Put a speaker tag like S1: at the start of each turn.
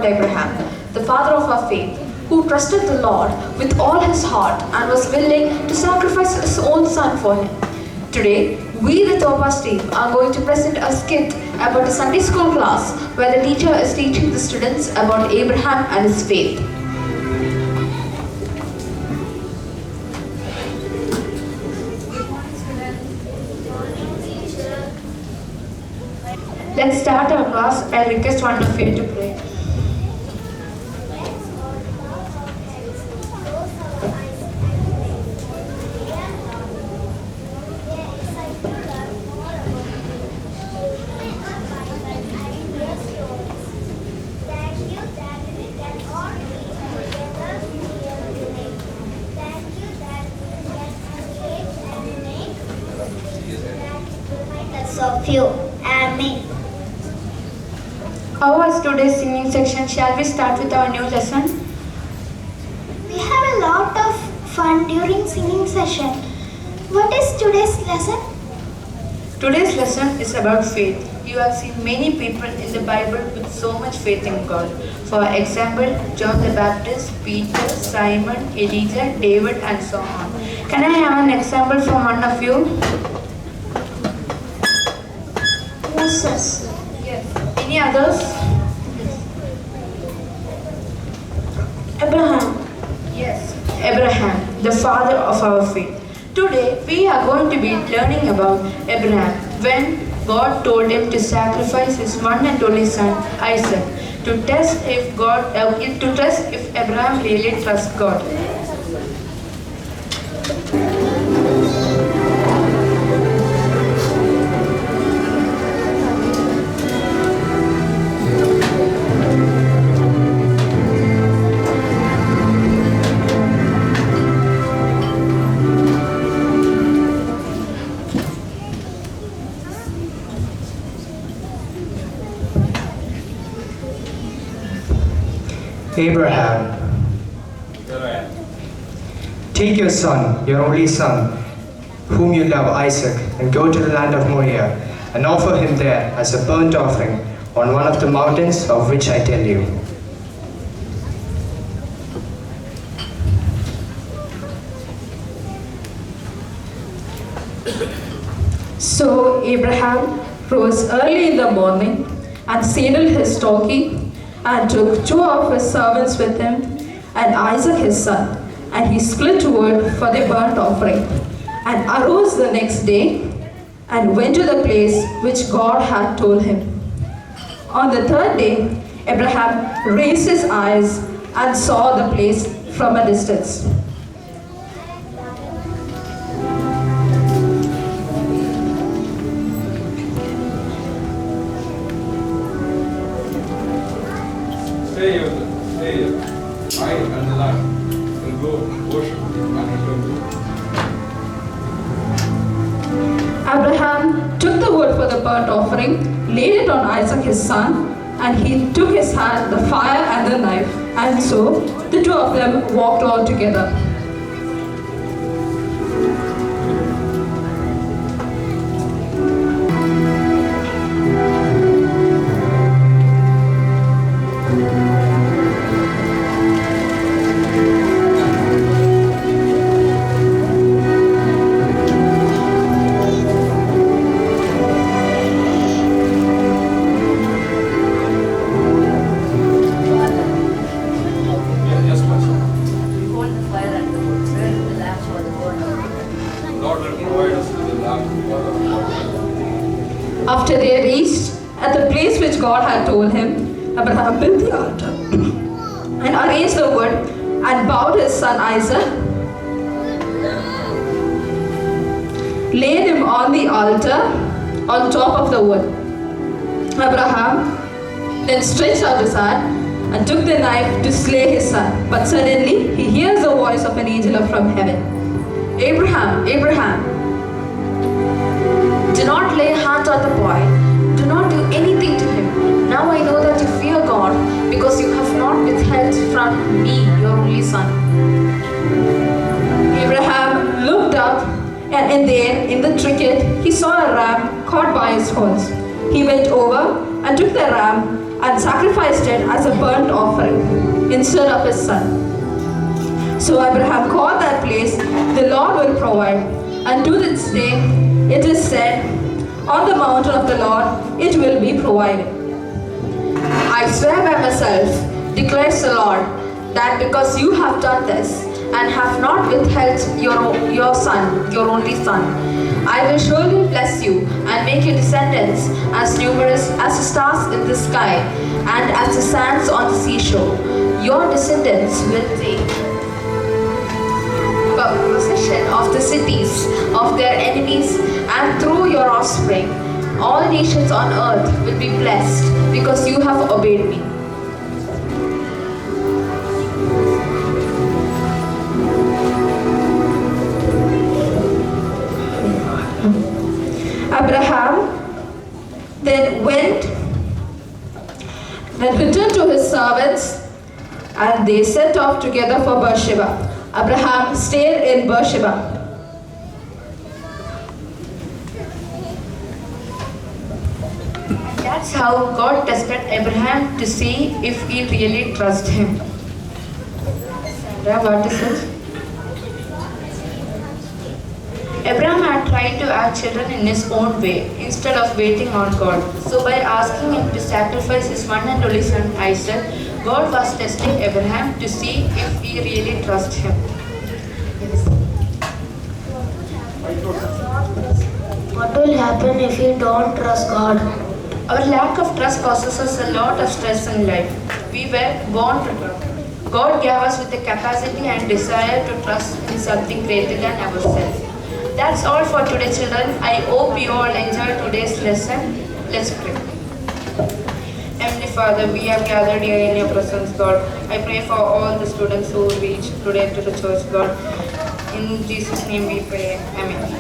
S1: about Abraham, the father of our faith, who trusted the Lord with all his heart and was willing to sacrifice his own son for him. Today, we the Topaz team are going to present a skit about a Sunday school class where the teacher is teaching the students about Abraham and his faith. Let's start our class. I request one of you to pray.
S2: Of you. Amen.
S1: How was today's singing section? Shall we start with our new lesson?
S2: We have a lot of fun during singing session. What is today's lesson?
S1: Today's lesson is about faith. You have seen many people in the Bible with so much faith in God. For example, John the Baptist, Peter, Simon, Elijah, David, and so on. Can I have an example from one of you?
S2: Moses.
S1: Yes. Any others?
S2: Abraham.
S1: Yes. Abraham, the father of our faith. Today we are going to be learning about Abraham when God told him to sacrifice his one and only son Isaac to test if Abraham really trusts God.
S3: Abraham, take your son, your only son, whom you love, Isaac, and go to the land of Moriah, and offer him there as a burnt offering on one of the mountains of which I tell you.
S1: So Abraham rose early in the morning and saddled his donkey and took two of his servants with him and Isaac his son, and he split wood for the burnt offering, and arose the next day and went to the place which God had told him. On the third day, Abraham raised his eyes and saw the place from a distance.
S4: Stay here. I and the lad will go worship and return to you.
S1: Abraham took the wood for the burnt offering, laid it on Isaac his son, and he took his hand the fire and the knife, and so the two of them walked on together.
S4: Yes, Pastor.
S5: Hold the fire and the wood, where the lamps for the burnt offering.
S4: Lord will provide us with the lamp for our water.
S1: After they reached at the place which God had told him, Abraham built the altar and arranged the wood and bowed his son Isaac, laid him on the altar on top of the wood. Abraham then stretched out his hand and took the knife to slay his son. But suddenly he hears the voice of an angel from heaven. Abraham, Abraham, do not lay hands on the boy. Do not do anything to him. Now I know that you fear God because you have not withheld from me your only son. Abraham looked up, and there in the thicket he saw a ram caught by his horns. He went over and took the ram and sacrificed it as a burnt offering instead of his son. So Abraham called that place, "The Lord will provide." And to this day it is said, "On the mountain of the Lord it will be provided." I swear by myself, declares the Lord, that because you have done this and have not withheld your son, your only son, I will surely bless you and make your descendants as numerous as the stars in the sky and as the sands on the seashore. Your descendants will take possession of the cities of their enemies, and through your offspring, all nations on earth will be blessed because you have obeyed me. Abraham then returned to his servants, and they set off together for Beersheba. Abraham stayed in Beersheba. That's how God tested Abraham to see if he really trusted him. Sandra, what is it? Abraham had tried to have children in his own way instead of waiting on God. So by asking him to sacrifice his one and only son Isaac, God was testing Abraham to see if he really trusts him.
S2: What will happen if you don't trust God?
S1: Our lack of trust causes us a lot of stress in life. We were born to trust. God gave us with the capacity and desire to trust in something greater than ourselves. That's all for today, children. I hope you all enjoyed today's lesson. Let's pray. Heavenly Father, we have gathered here in your presence, God. I pray for all the students who reached today to the church, God. In Jesus' name we pray. Amen.